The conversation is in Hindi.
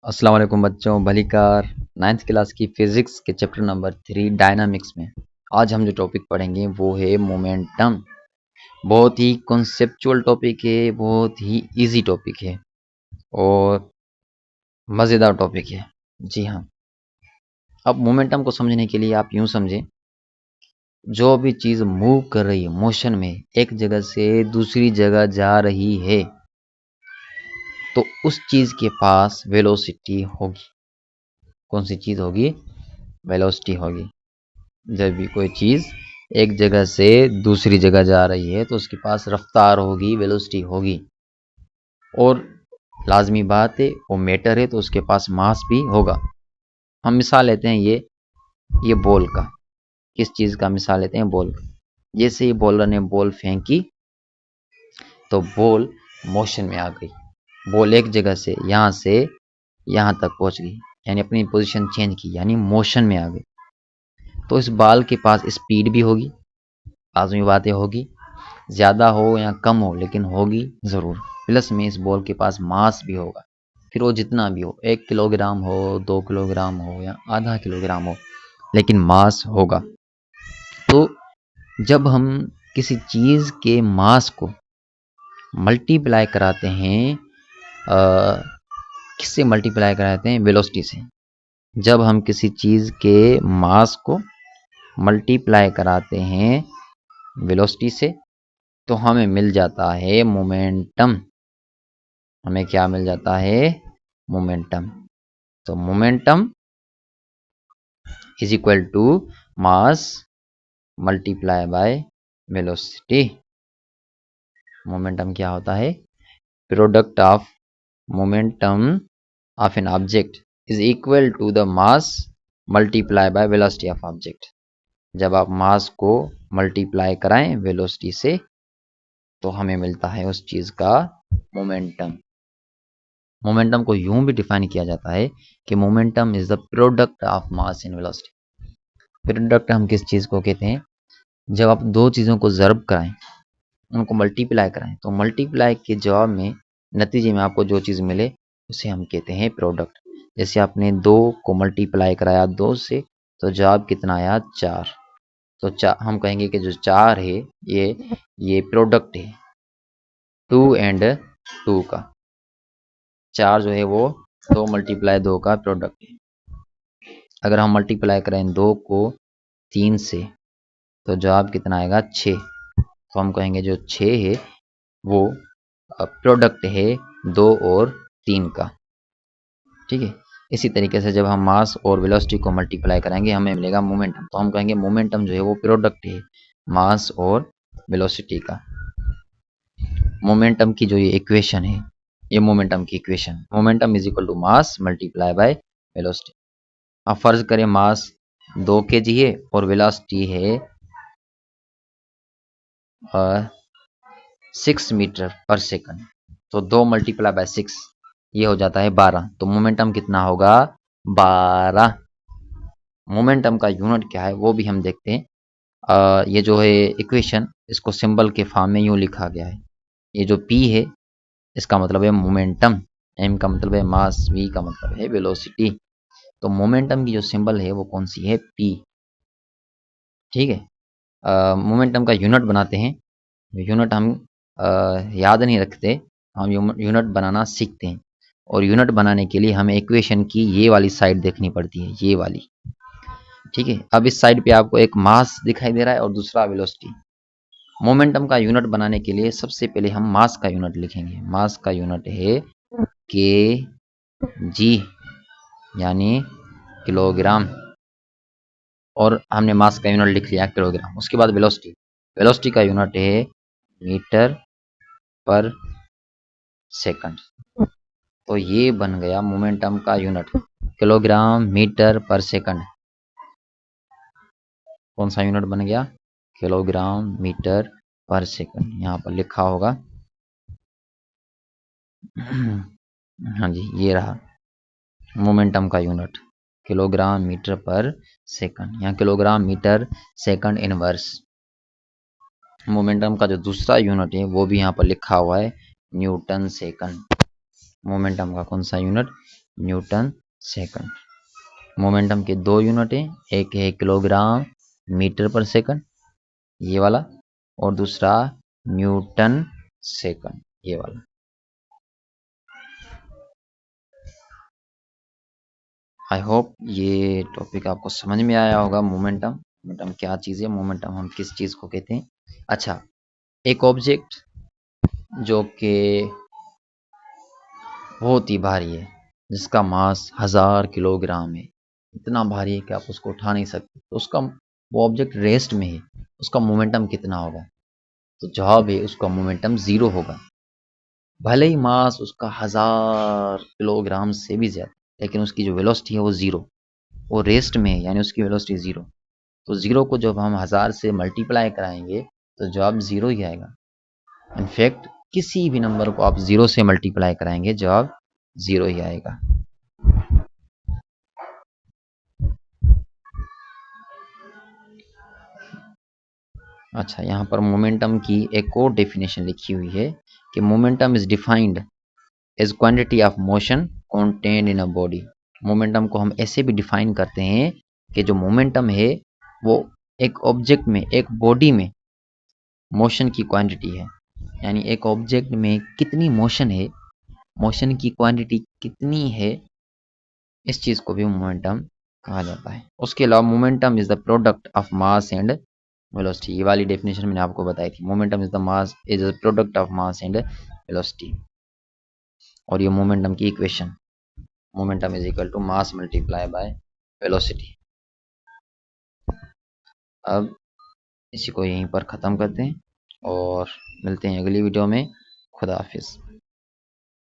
अस्सलाम वालेकुम बच्चों, भलीकार 9th क्लास की फिजिक्स के चैप्टर नंबर 3 डायनामिक्स में आज हम जो टॉपिक पढ़ेंगे वो है मोमेंटम। बहुत ही कॉन्सेप्चुअल टॉपिक है, बहुत ही इजी टॉपिक है और मज़ेदार टॉपिक है। जी हाँ, अब मोमेंटम को समझने के लिए आप यूँ समझें, जो भी चीज़ मूव कर रही है मोशन में, एक जगह से दूसरी जगह जा रही है, तो उस चीज़ के पास वेलोसिटी होगी। कौन सी चीज़ होगी? वेलोसिटी होगी। जब भी कोई चीज़ एक जगह से दूसरी जगह जा रही है तो उसके पास रफ्तार होगी, वेलोसिटी होगी। और लाजमी बात है, वो मैटर है तो उसके पास मास भी होगा। हम मिसाल लेते हैं ये बॉल का। किस चीज़ का मिसाल लेते हैं? बॉल का। जैसे ही बॉलर ने बॉल फेंकी तो बॉल मोशन में आ गई। बॉल एक जगह से यहाँ तक पहुंच गई, यानी अपनी पोजीशन चेंज की, यानी मोशन में आ गई। तो इस बॉल के पास स्पीड भी होगी, लाजमी बातें होगी, ज़्यादा हो या कम हो लेकिन होगी ज़रूर। प्लस में इस बॉल के पास मास भी होगा, फिर वो जितना भी हो, 1 किलोग्राम हो, 2 किलोग्राम हो या आधा किलोग्राम हो, लेकिन मास होगा। तो जब हम किसी चीज़ के मास को मल्टीप्लाई कराते हैं, किससे मल्टीप्लाई कराते हैं? वेलोसिटी से। जब हम किसी चीज़ के मास को मल्टीप्लाई कराते हैं वेलोसिटी से तो हमें मिल जाता है मोमेंटम। हमें क्या मिल जाता है? मोमेंटम। तो momentum is equal to mass multiply by velocity. Momentum क्या होता है? Product of momentum of an object is equal to the mass multiply by velocity of object. जब आप मास को मल्टीप्लाई कराएं वेलोसिटी से तो हमें मिलता है उस चीज़ का मोमेंटम। मोमेंटम को यूं भी डिफाइन किया जाता है कि momentum is the product of mass in velocity. Product हम किस चीज़ को कहते हैं? जब आप दो चीज़ों को ज़र्ब कराएं, उनको मल्टीप्लाई कराएं, तो मल्टीप्लाई के जवाब में, नतीजे में आपको जो चीज़ मिले उसे हम कहते हैं प्रोडक्ट। जैसे आपने 2 को मल्टीप्लाई कराया 2 से, तो जवाब कितना आया? 4। तो हम कहेंगे कि जो 4 है ये प्रोडक्ट है 2 एंड 2 का। 4 जो है वो 2 मल्टीप्लाई 2 का प्रोडक्ट है। अगर हम मल्टीप्लाई करें 2 को 3 से तो जवाब कितना आएगा? 6। तो हम कहेंगे जो 6 है वो प्रोडक्ट है 2 और 3 का। ठीक है। इसी तरीके से जब हम मास और वेलोसिटी को मल्टीप्लाई करेंगे हमें मिलेगा मोमेंटम। तो हम कहेंगे मोमेंटम जो है वो प्रोडक्ट है मास और वेलोसिटी का। मोमेंटम की जो ये इक्वेशन है, ये मोमेंटम की equation, momentum is equal to mass multiply by velocity. अब फर्ज करें मास 2 kg है और वेलोसिटी है 6 मीटर पर सेकंड। तो 2 मल्टीप्लाई बाय 6 ये हो जाता है 12। तो मोमेंटम कितना होगा? 12। मोमेंटम का यूनिट क्या है वो भी हम देखते हैं। ये जो है इक्वेशन, इसको सिंबल के फॉर्म में यूँ लिखा गया है। ये जो P है इसका मतलब है मोमेंटम, M का मतलब है मास, V का मतलब है वेलोसिटी। तो मोमेंटम की जो सिंबल है वो कौन सी है? P। ठीक है। मोमेंटम का यूनिट बनाते हैं। यूनिट हम याद नहीं रखते, हम यूनिट बनाना सीखते हैं। और यूनिट बनाने के लिए हमें इक्वेशन की ये वाली साइड देखनी पड़ती है, ये वाली। ठीक है। अब इस साइड पे आपको एक मास दिखाई दे रहा है और दूसरा वेलोसिटी। मोमेंटम का यूनिट बनाने के लिए सबसे पहले हम मास का यूनिट लिखेंगे। मास का यूनिट है के जी, यानी किलोग्राम। और हमने मास का यूनिट लिख लिया किलोग्राम। उसके बाद वेलोसिटी, वेलोसिटी का यूनिट है मीटर पर सेकंड। तो ये बन गया मोमेंटम का unit, kilogram metre per second. कौन सा यूनिट बन गया? Kilogram metre per second. यहाँ पर लिखा होगा। हाँ जी, ये रहा मोमेंटम का unit, kilogram metre per second. यहाँ kilogram metre second inverse. Momentum का जो दूसरा यूनिट है वो भी यहाँ पर लिखा हुआ है, न्यूटन सेकंड। मोमेंटम का कौन सा यूनिट? Newton second. मोमेंटम के दो यूनिट हैं, एक है किलोग्राम मीटर पर सेकंड ये वाला, और दूसरा न्यूटन सेकंड ये वाला। आई होप ये टॉपिक आपको समझ में आया होगा। मोमेंटम क्या चीज़ है, मोमेंटम हम किस चीज़ को कहते हैं। अच्छा, एक ऑब्जेक्ट जो कि बहुत ही भारी है, जिसका मास 1000 किलोग्राम है, इतना भारी है कि आप उसको उठा नहीं सकते, तो उसका वो ऑब्जेक्ट रेस्ट में है, उसका मोमेंटम कितना होगा? तो जवाब है उसका मोमेंटम 0 होगा। भले ही मास उसका 1000 किलोग्राम से भी ज्यादा, लेकिन उसकी जो वेलोसिटी है वो 0, वो रेस्ट में है, यानी उसकी वेलोसिटी 0। तो 0 को जब हम 1000 से मल्टीप्लाई कराएंगे तो जवाब 0 ही आएगा। इनफैक्ट किसी भी नंबर को आप 0 से मल्टीप्लाई कराएंगे जवाब 0 ही आएगा। अच्छा, यहाँ पर मोमेंटम की एक और डेफिनेशन लिखी हुई है कि momentum is defined as quantity of motion contained in a body. Momentum को हम ऐसे भी डिफाइन करते हैं कि जो मोमेंटम है वो एक ऑब्जेक्ट में, एक बॉडी में मोशन की क्वांटिटी है, यानी एक ऑब्जेक्ट में कितनी मोशन है, मोशन की क्वांटिटी कितनी है, इस चीज को भी मोमेंटम कहा जाता है। उसके अलावा momentum is the product of mass and velocity, ये वाली डेफिनेशन मैंने आपको बताई थी। Momentum is the mass is the product of mass and velocity. और ये मोमेंटम की equation, momentum is equal to mass multiply by velocity. अब इसी को यहीं पर ख़त्म करते हैं और मिलते हैं अगली वीडियो में। खुदा हाफिज़।